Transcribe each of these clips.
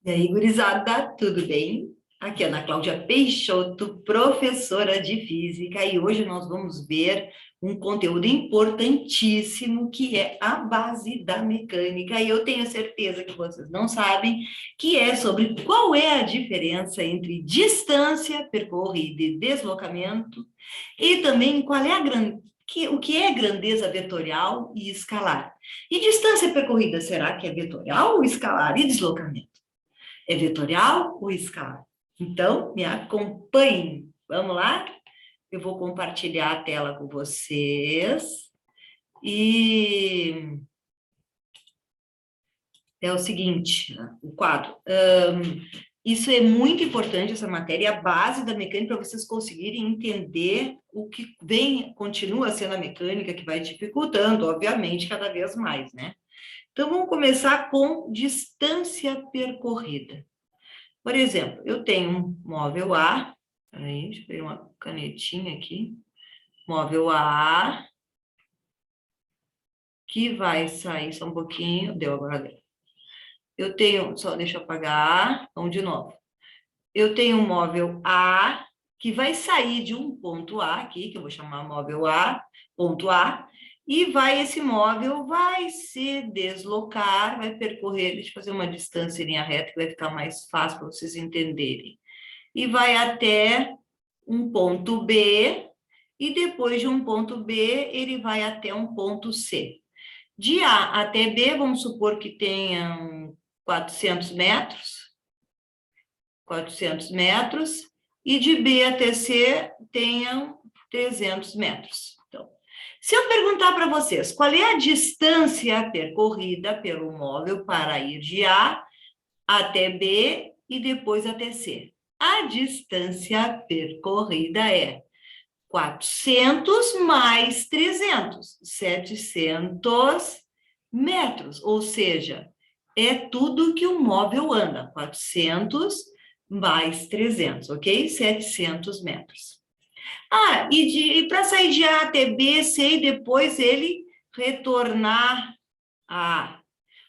E aí, gurizada, tudo bem? Aqui é a Ana Cláudia Peixoto, professora de Física, e hoje nós vamos ver um conteúdo importantíssimo que é a base da mecânica, e eu tenho certeza que vocês não sabem, que é sobre qual é a diferença entre distância percorrida e deslocamento, e também qual é o que é grandeza vetorial e escalar. E distância percorrida, será que é vetorial ou escalar? E deslocamento? É vetorial ou escalar? Então, me acompanhem. Vamos lá? Eu vou compartilhar a tela com vocês. E é o seguinte, o quadro. Isso é muito importante, essa matéria, a base da mecânica, para vocês conseguirem entender o que continua sendo a mecânica, que vai dificultando, obviamente, cada vez mais, né? Então, vamos começar com distância percorrida. Por exemplo, eu tenho um móvel A, peraí, deixa eu pegar uma canetinha aqui, móvel A, que vai sair só um pouquinho, deu agora. Eu tenho, só deixa eu apagar, vamos de novo. Eu tenho um móvel A, que vai sair de um ponto A aqui, que eu vou chamar móvel A, ponto A, e esse móvel vai se deslocar, vai percorrer, deixa eu fazer uma distância em linha reta, que vai ficar mais fácil para vocês entenderem. E vai até um ponto B, e depois de um ponto B, ele vai até um ponto C. De A até B, vamos supor que tenham 400 metros, e de B até C tenham 300 metros. Então, se eu perguntar para vocês qual é a distância percorrida pelo móvel para ir de A até B e depois até C, a distância percorrida é 400 mais 300, 700 metros, ou seja, é tudo que o móvel anda, 400 mais 300, ok? 700 metros. E para sair de A até B, C e depois ele retornar a A.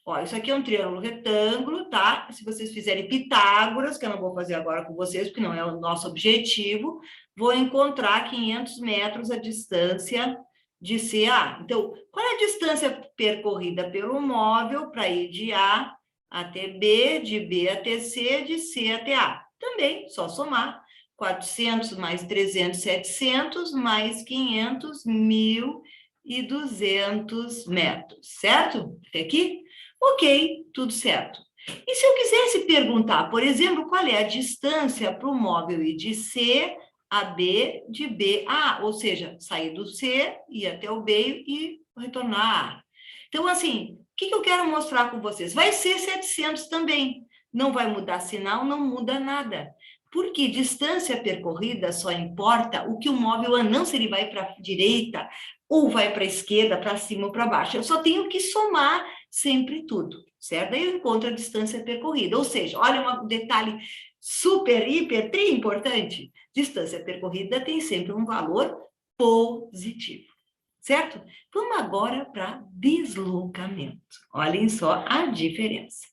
Ó, isso aqui é um triângulo retângulo, tá? Se vocês fizerem Pitágoras, que eu não vou fazer agora com vocês, porque não é o nosso objetivo, vou encontrar 500 metros a distância de C a A. Então, qual é a distância percorrida pelo móvel para ir de A até B, de B até C, de C até A? Também, só somar. 400 mais 300, 700, mais 500, 1.200 metros, certo? Até aqui? Ok, tudo certo. E se eu quisesse perguntar, por exemplo, qual é a distância para o móvel ir de C a B, de B a A, ou seja, sair do C, ir até o B e retornar a A. Então, assim, o que eu quero mostrar com vocês? Vai ser 700 também. Não vai mudar sinal, não muda nada. Porque distância percorrida só importa o que o móvel anda, não se ele vai para a direita ou vai para a esquerda, para cima ou para baixo. Eu só tenho que somar sempre tudo, certo? Daí eu encontro a distância percorrida. Ou seja, olha um detalhe super, hiper, tri importante. Distância percorrida tem sempre um valor positivo, certo? Vamos agora para deslocamento. Olhem só a diferença.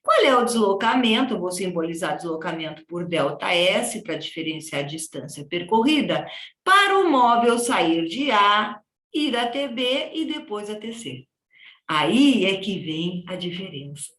Qual é o deslocamento? Eu vou simbolizar deslocamento por ΔS para diferenciar a distância percorrida para o móvel sair de A, ir até B e depois até C. Aí é que vem a diferença.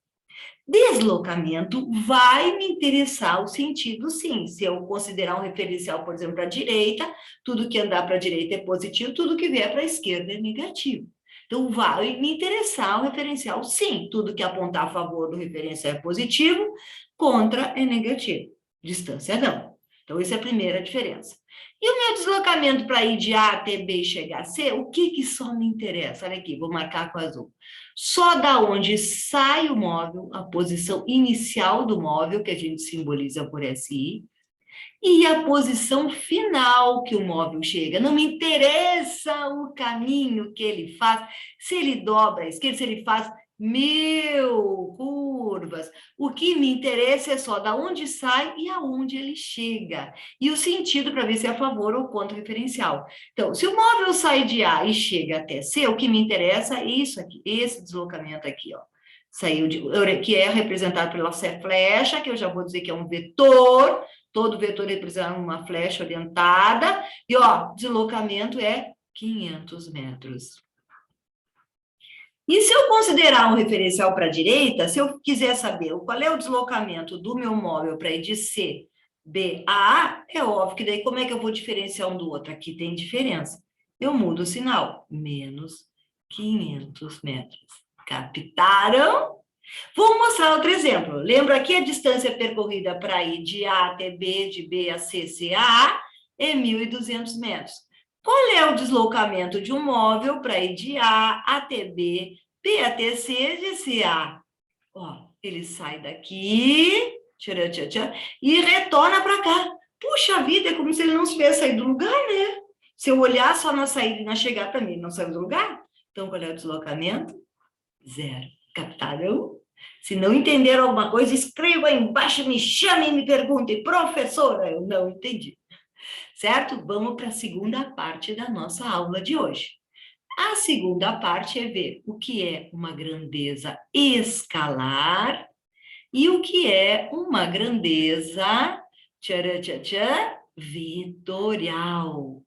Deslocamento vai me interessar o sentido, sim. Se eu considerar um referencial, por exemplo, para a direita, tudo que andar para a direita é positivo, tudo que vier para a esquerda é negativo. Então, vai me interessar o referencial, sim. Tudo que apontar a favor do referencial é positivo, contra é negativo. Distância, não. Então, essa é a primeira diferença. E o meu deslocamento para ir de A até B e chegar a C, o que só me interessa? Olha aqui, vou marcar com azul. Só da onde sai o móvel, a posição inicial do móvel, que a gente simboliza por SI, e a posição final que o móvel chega. Não me interessa o caminho que ele faz, se ele dobra a esquerda, se ele faz 1000 curvas. O que me interessa é só da onde sai e aonde ele chega. E o sentido para ver se é a favor ou contra o referencial. Então, se o móvel sai de A e chega até C, o que me interessa é isso aqui, esse deslocamento aqui, ó. que é representado pela flecha, que eu já vou dizer que é um vetor, todo vetor representa uma flecha orientada, e ó, deslocamento é 500 metros. E se eu considerar um referencial para a direita, se eu quiser saber qual é o deslocamento do meu móvel para ir de C, B a A, é óbvio que daí como é que eu vou diferenciar um do outro? Aqui tem diferença. Eu mudo o sinal, menos 500 metros. Captaram? Vou mostrar outro exemplo. Lembra aqui a distância percorrida para ir de A até B, de B a C, C a A, é 1.200 metros. Qual é o deslocamento de um móvel para ir de A até B, B até C, de C a A? Ó, ele sai daqui, tcharam, tcharam, tcharam, e retorna para cá. Puxa vida, é como se ele não tivesse saído do lugar, né? Se eu olhar só na saída e na chegada para mim, ele não saiu do lugar. Então, qual é o deslocamento? Zero. Captaram? Se não entenderam alguma coisa, escreva aí embaixo, me chame e me pergunte, professora, eu não entendi. Certo? Vamos para a segunda parte da nossa aula de hoje. A segunda parte é ver o que é uma grandeza escalar e o que é uma grandeza vetorial.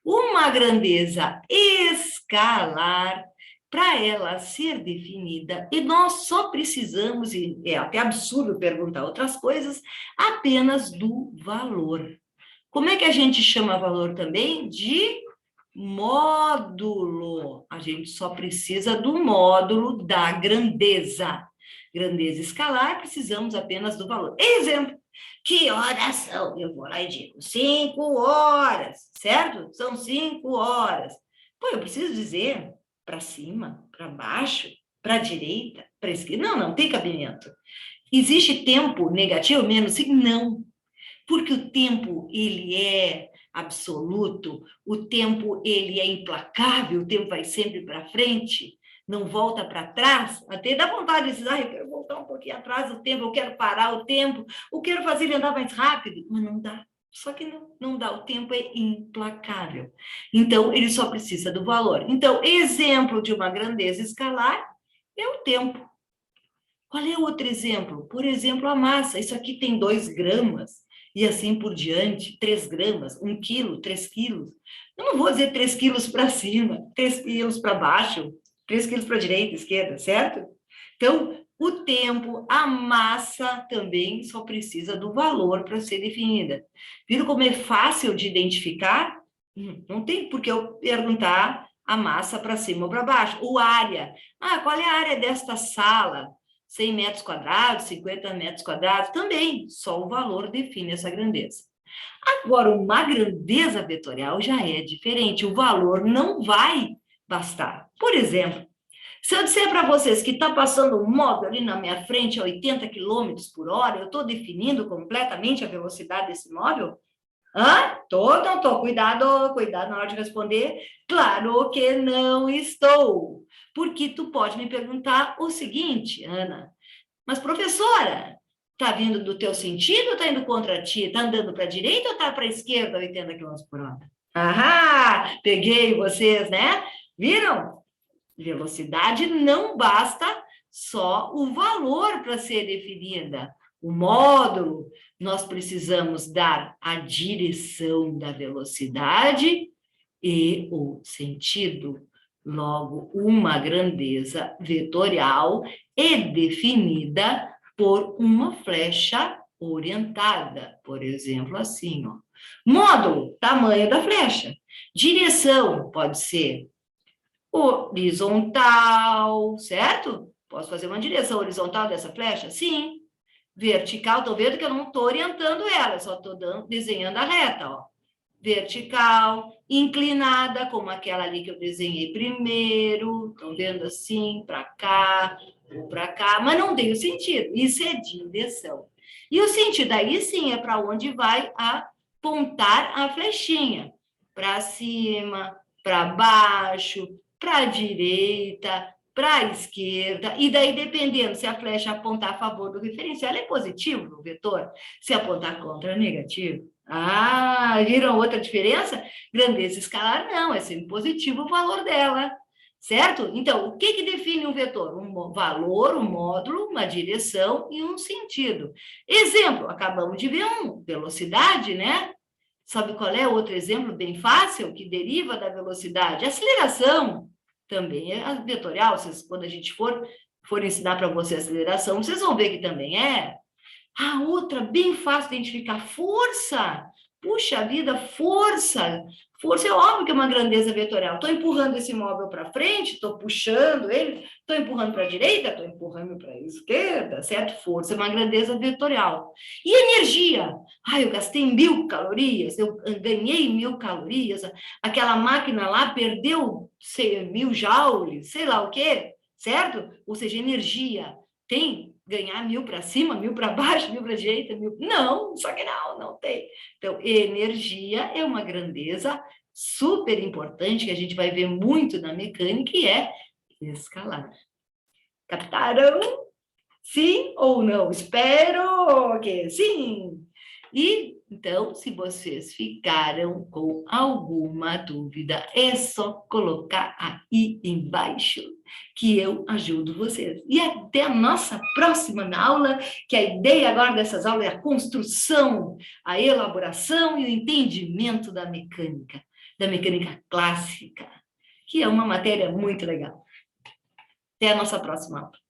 Uma grandeza escalar, para ela ser definida, e nós só precisamos, e é até absurdo perguntar outras coisas, apenas do valor. Como é que a gente chama valor também? De módulo. A gente só precisa do módulo da grandeza. Grandeza escalar, precisamos apenas do valor. Exemplo, que horas são? Eu vou lá e digo, 5 horas, certo? São 5 horas. Pô, eu preciso dizer para cima, para baixo, para a direita, para a esquerda? Não, não tem cabimento. Existe tempo negativo menos 5? Não. Porque o tempo, ele é absoluto, o tempo, ele é implacável, o tempo vai sempre para frente, não volta para trás, até dá vontade de dizer, eu quero voltar um pouquinho atrás do tempo, eu quero parar o tempo, eu quero fazer ele andar mais rápido, mas não dá. Só que não dá, o tempo é implacável. Então, ele só precisa do valor. Então, exemplo de uma grandeza escalar é o tempo. Qual é o outro exemplo? Por exemplo, a massa. Isso aqui tem 2 gramas, e assim por diante, 3 gramas, 1 quilo, 3 quilos. Eu não vou dizer 3 quilos para cima, 3 quilos para baixo, 3 quilos para a direita, esquerda, certo? Então, o tempo, a massa também só precisa do valor para ser definida. Viram como é fácil de identificar? Não tem por que eu perguntar a massa para cima ou para baixo. O área. Qual é a área desta sala? 100 metros quadrados, 50 metros quadrados, também, só o valor define essa grandeza. Agora, uma grandeza vetorial já é diferente, o valor não vai bastar. Por exemplo, se eu disser para vocês que está passando um móvel ali na minha frente a 80 km por hora, eu estou definindo completamente a velocidade desse móvel? Não estou. Cuidado na hora de responder. Claro que não estou. Porque tu pode me perguntar o seguinte, Ana, mas professora, está vindo do teu sentido ou está indo contra ti? Está andando para a direita ou está para a esquerda 80 km por hora? Peguei vocês, né? Viram? Velocidade não basta só o valor para ser definida. O módulo, nós precisamos dar a direção da velocidade e o sentido. Logo, uma grandeza vetorial é definida por uma flecha orientada, por exemplo, assim, ó. Módulo, tamanho da flecha. Direção, pode ser horizontal, certo? Posso fazer uma direção horizontal dessa flecha? Sim. Vertical, estão vendo que eu não estou orientando ela, só estou desenhando a reta, ó. Vertical, inclinada, como aquela ali que eu desenhei primeiro, estão vendo assim, para cá, ou para cá, mas não tem o sentido, isso é direção. E o sentido aí sim é para onde vai apontar a flechinha, para cima, para baixo, para a direita, para a esquerda, e daí dependendo se a flecha apontar a favor do referencial, é positivo no vetor, se apontar contra, é negativo. Viram outra diferença? Grandeza escalar não, é sempre positivo o valor dela, certo? Então, o que define um vetor? Um valor, um módulo, uma direção e um sentido. Exemplo, acabamos de ver velocidade, né? Sabe qual é outro exemplo bem fácil que deriva da velocidade? Aceleração também é vetorial. Quando a gente for ensinar para você aceleração, vocês vão ver que também é. A outra, bem fácil de identificar, força. Puxa vida, força. Força é óbvio que é uma grandeza vetorial. Estou empurrando esse móvel para frente, estou puxando ele, estou empurrando para a direita, estou empurrando para a esquerda, certo? Força é uma grandeza vetorial. E energia? Eu gastei 1.000 calorias, eu ganhei 1.000 calorias, aquela máquina lá perdeu 1.000 joules, sei lá o quê, certo? Ou seja, energia. Tem ganhar 1.000 para cima, 1.000 para baixo, 1.000 para a direita, 1.000... Não, só que não tem. Então, energia é uma grandeza super importante que a gente vai ver muito na mecânica e é escalar. Captaram? Sim ou não? Espero que sim. E, então, se vocês ficaram com alguma dúvida, é só colocar aí embaixo que eu ajudo vocês. E até a nossa próxima aula, que a ideia agora dessas aulas é a construção, a elaboração e o entendimento da mecânica clássica, que é uma matéria muito legal. Até a nossa próxima aula.